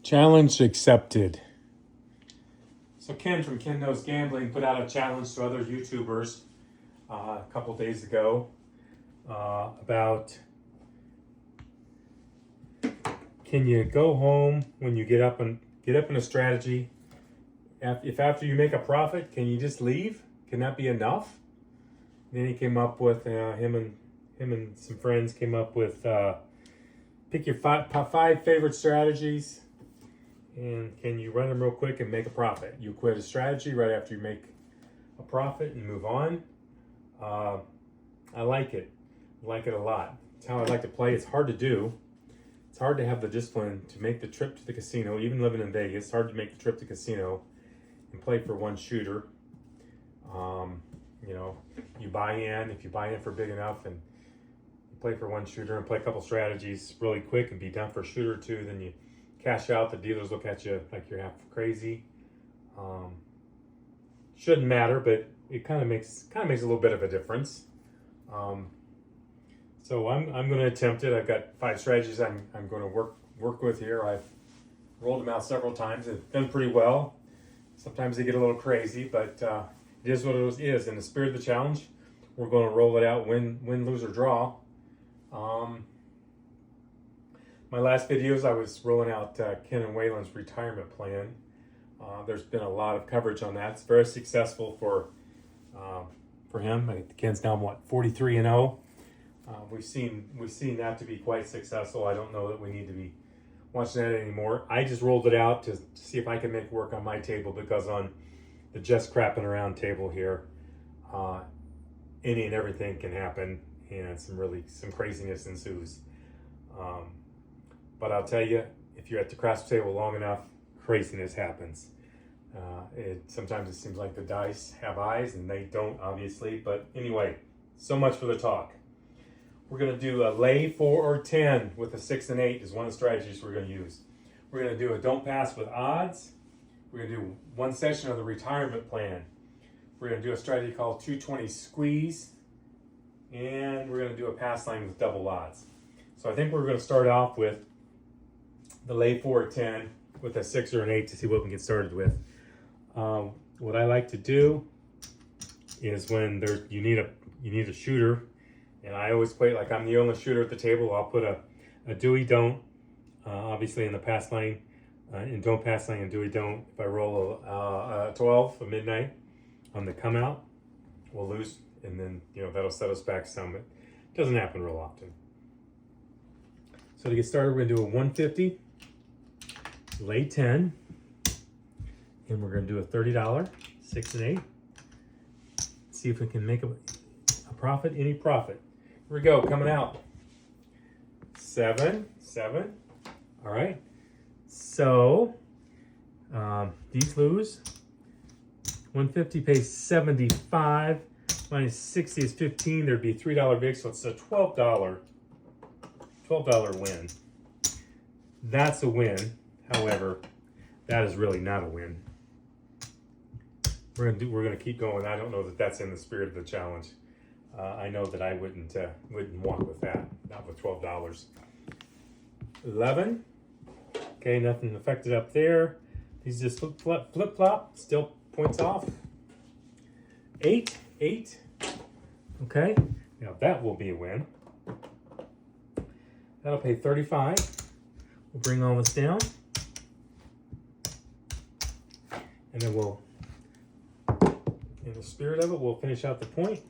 Challenge accepted. So Ken from Ken Knows Gambling put out a challenge to other YouTubers a couple days ago about can you go home when you get up in a strategy? If after you make a profit, can you just leave? Can that be enough? Then he came up with him and some friends came up with pick your five favorite strategies. And can you run them real quick and make a profit? You quit a strategy right after you make a profit and move on. I like it. I like it a lot. It's how I like to play. It's hard to do. It's hard to have the discipline to make the trip to the casino. Even living in Vegas, it's hard to make the trip to the casino and play for one shooter. You buy in. If you buy in for big enough and you play for one shooter and play a couple strategies really quick and be done for a shooter or two, then you cash out. The dealers look at you like you're half crazy. Shouldn't matter, but it kind of makes a little bit of a difference. So I'm going to attempt it. I've got 5 strategies I'm going to work with here. I've rolled them out several times. It's done pretty well. Sometimes they get a little crazy, but it is what it is. In the spirit of the challenge, we're going to roll it out, win, lose, or draw. My last videos, I was rolling out Ken and Waylon's retirement plan. There's been a lot of coverage on that. It's very successful for him. Ken's now 43-0. We've seen that to be quite successful. I don't know that we need to be watching that anymore. I just rolled it out to see if I can make work on my table, because on the just crapping around table here, any and everything can happen, and some craziness ensues. But I'll tell you, if you're at the craps table long enough, craziness happens. Sometimes it seems like the dice have eyes, and they don't, obviously. But anyway, so much for the talk. We're going to do a lay 4 or 10 with a 6 and 8 is one of the strategies we're going to use. We're going to do a don't pass with odds. We're going to do one session of the retirement plan. We're going to do a strategy called 220 squeeze. And we're going to do a pass line with double odds. So I think we're going to start off with the lay 4 or 10 with a 6 or an 8 to see what we can get started with. What I like to do is when you need a shooter, and I always play like I'm the only shooter at the table. I'll put a Dewey don't, obviously in the pass lane, and don't pass lane and Dewey don't. If I roll a 12, a midnight on the come out, we'll lose, and then that'll set us back some. It doesn't happen real often. So to get started, we're gonna do a 150, lay 10, and we're gonna do a $30, 6 and 8. See if we can make a profit, any profit. Here we go, coming out. 7. All right. So these lose. 150 pays 75. Minus 60 is 15. There'd be $3 big, so it's a $12 win. That's a win. However, that is really not a win. We're gonna keep going. I don't know that that's in the spirit of the challenge. I know that I wouldn't walk with that. Not with $12. 11. Okay, nothing affected up there. These just flip flop. Still points off. 8. Okay, now that will be a win. That'll pay 35. We'll bring all this down, and then we'll, in the spirit of it, we'll finish out the point.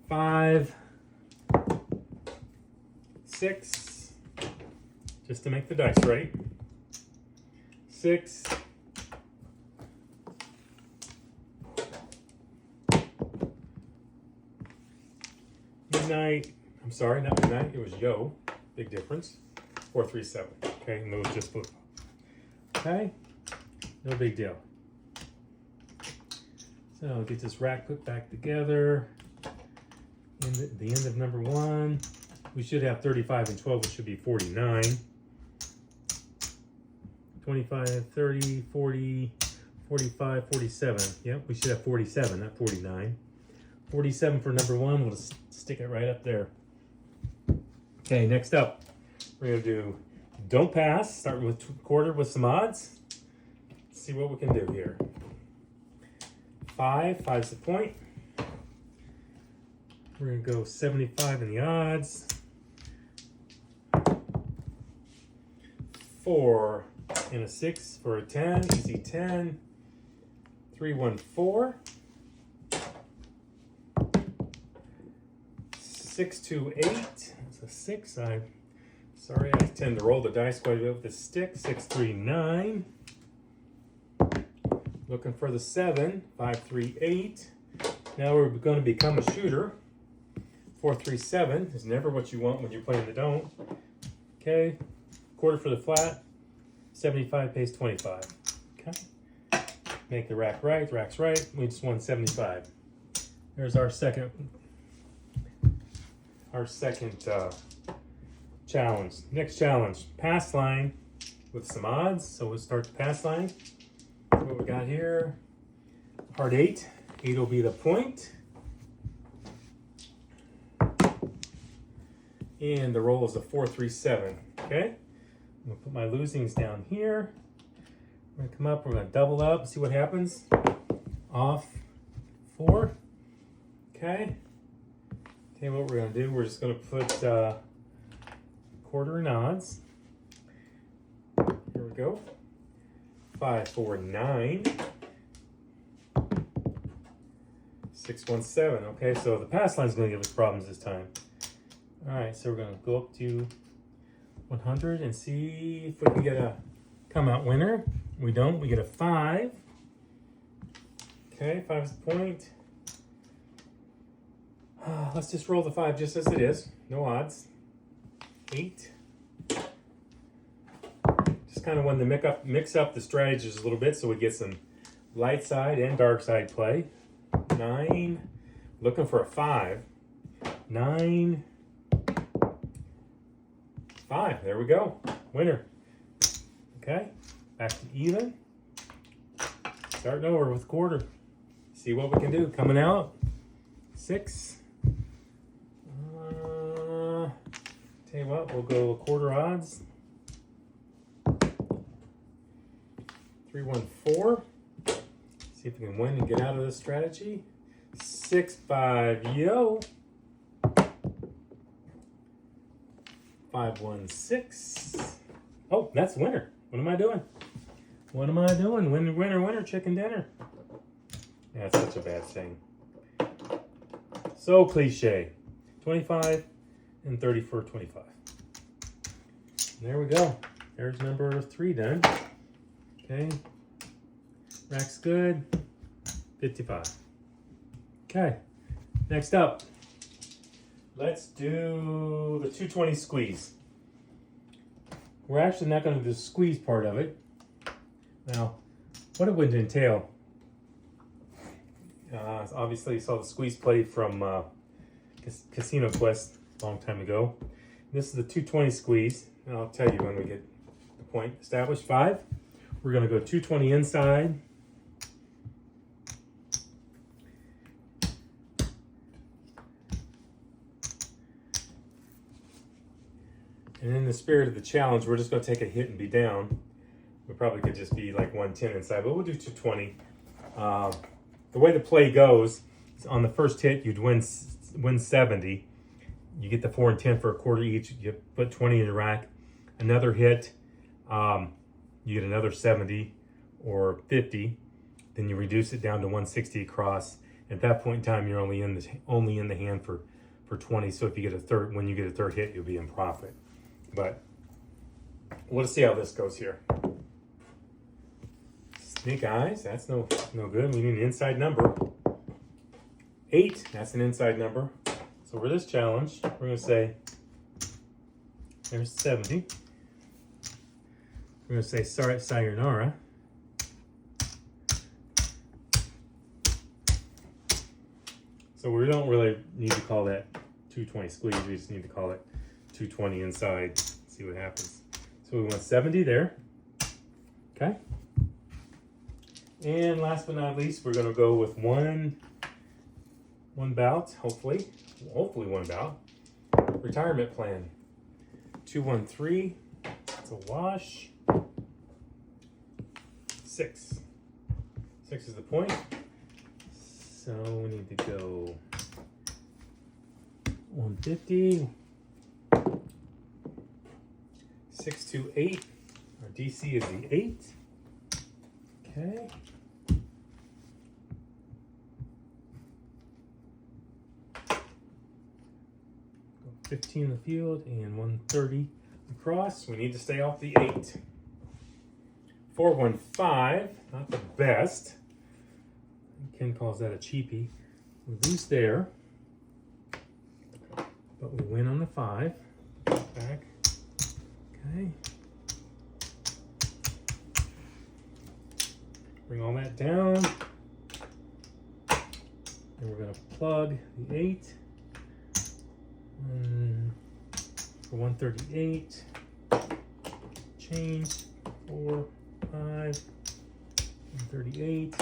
5, 6, just to make the dice right. 6, midnight. I'm sorry, not midnight. It was yo. Big difference. 4, 3, 7. Okay, and those just flip. Okay, no big deal. So I'll get this rack put back together. In the end of number 1, we should have 35 and 12, which should be 49. 25, 30, 40, 45, 47. Yep, we should have 47, not 49. 47 for number 1. We'll just stick it right up there. Okay, next up, we're going to do Don't pass. Starting with quarter with some odds. Let's see what we can do here. 5's the point. We're going to go 75 in the odds. 4 and a 6 for a 10. Easy 10. 3, 1, 4. 6, 2, 8. That's a 6. Sorry, I tend to roll the dice quite a bit with the stick. 6, 3, 9. Looking for the 7. 5, 3, 8. Now we're going to become a shooter. 4, 3, 7 is never what you want when you're playing the don't. Okay. Quarter for the flat. 75 pays 25. Okay. Make the rack right. Rack's right. We just won 75. There's our second challenge. Next challenge, pass line with some odds. So we'll start the pass line. What we got here? Heart 8. 8 will be the point. And the roll is a 4, 3, 7. Okay. I'm gonna put my losings down here. We're gonna come up. We're gonna double up. See what happens. Off 4. Okay. Okay, what we're gonna do? We're just gonna put quarter in odds. Here we go. 5, 4, 9. 6, 1, 7. Okay, so the pass line is gonna give us problems this time. All right, so we're gonna go up to 100 and see if we can get a come out winner. We don't. We get a 5. Okay, 5 is the point. Let's just roll the 5 just as it is. No odds. 8. Just kind of want to mix up the strategies a little bit so we get some light side and dark side play. 9. Looking for a 5. 9. 5. There we go. Winner. Okay. Back to even. Starting over with quarter. See what we can do. Coming out. 6. Tell you what, we'll go quarter odds. 3, 1, 4. See if we can win and get out of this strategy. 6, 5, yo. 5, 1, 6. Oh, that's winner. What am I doing? What am I doing? Winner, winner, winner, chicken dinner. That's such a bad thing. So cliche. 25 and 30 for 25. There we go. There's number 3 done. Okay. Rack's good. 55. Okay. Next up. Let's do the 220 squeeze. We're actually not going to do the squeeze part of it. Now, what it would entail, obviously you saw the squeeze play from Casino Quest a long time ago. This is the 220 squeeze, and I'll tell you when we get the point established. 5. We're going to go 220 inside. And in the spirit of the challenge, we're just going to take a hit and be down. We probably could just be like 110 inside, but we'll do 220. The way the play goes is on the first hit, you'd win 70. You get the 4 and 10 for a quarter each. You put 20 in your rack. Another hit, you get another 70 or 50. Then you reduce it down to 160 across. At that point in time, you're only in the hand for 20. So if you get a third, when you get a third hit, you'll be in profit. But let's see how this goes here. Snake eyes, that's no good. We need an inside number. 8, that's an inside number. So for this challenge, we're going to say, there's 70. We're going to say sayonara. So we don't really need to call that 220 squeeze. We just need to call it 220 inside. See what happens. So we want 70 there. Okay. And last but not least, we're going to go with one bout, hopefully one bout. Retirement plan. 213. It's So wash. 6. 6 is the point. So we need to go 150. 6 to 8. Our DC is the 8. Okay. 15 in the field and 130 across. We need to stay off the 8. 415, not the best. Ken calls that a cheapie. We lose there, but we win on the 5. Back. Okay. Bring all that down. And we're going to plug the 8. For 138. Change. 4, 5. 138.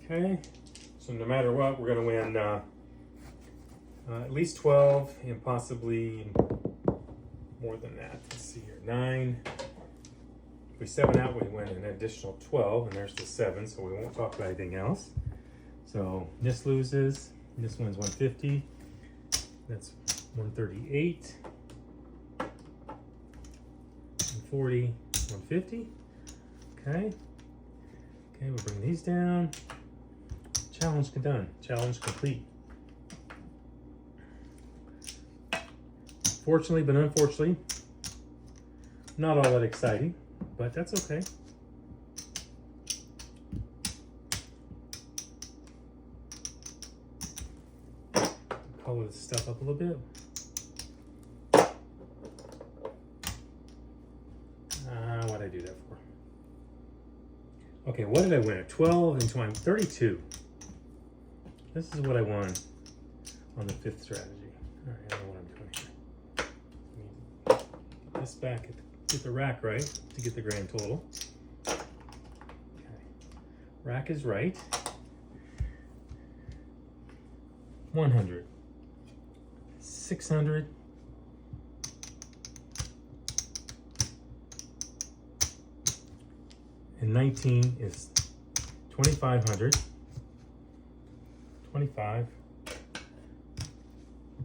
Okay. So no matter what, we're going to win at least 12 and possibly more than that. Let's see here. 9. If we 7 out, we win an additional 12, and there's the 7, so we won't talk about anything else. So this loses. This one's 150. That's 138. 140. 150. Okay. Okay, we'll bring these down. Challenge done. Challenge complete. Fortunately, but unfortunately, not all that exciting, but that's okay. Color this stuff up a little bit. What'd I do that for? Okay, what did I win? 12 and 20, 32. This is what I won on the 5th strategy. All right, I don't know what I'm doing here. Get this back, get the rack right to get the grand total. Okay. Rack is right. 100. 600. And 19 is 2,500. 25.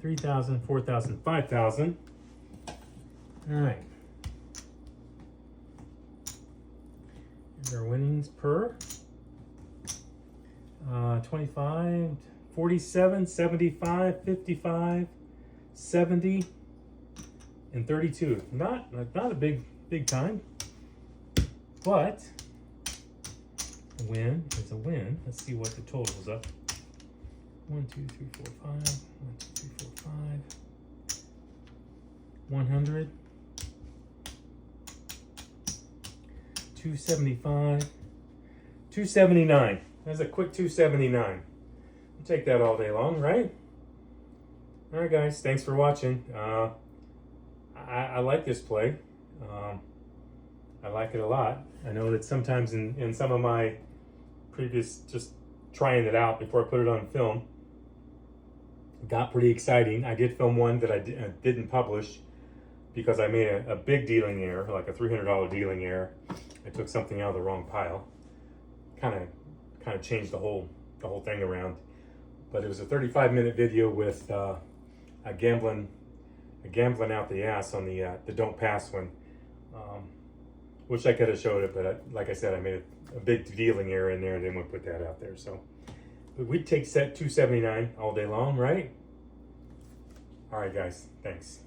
3,000, 4,000, 5,000. All right. Here's our winnings per 25, 47, 75, 55, 70, and 32. Not a big time, but a win is a win. Let's see what the total is up. 1, 2, 3, 4, 5. 1, 2, 3, 4, 5. 100. 275. 279. That's a quick 279. We'll take that all day long, right? All right, guys. Thanks for watching. I like this play. I like it a lot. I know that sometimes in some of my previous just trying it out before I put it on film, it got pretty exciting. I did film one that I didn't publish because I made a big dealing error, like a $300 dealing error. I took something out of the wrong pile. Kind of changed the whole thing around. But it was a 35-minute video with a gambling out the ass on the don't pass one. Wish I could have showed it, but like I said, I made a big dealing error in there and then we'll put that out there. So we'd take set 279 all day long, right? All right, guys, thanks.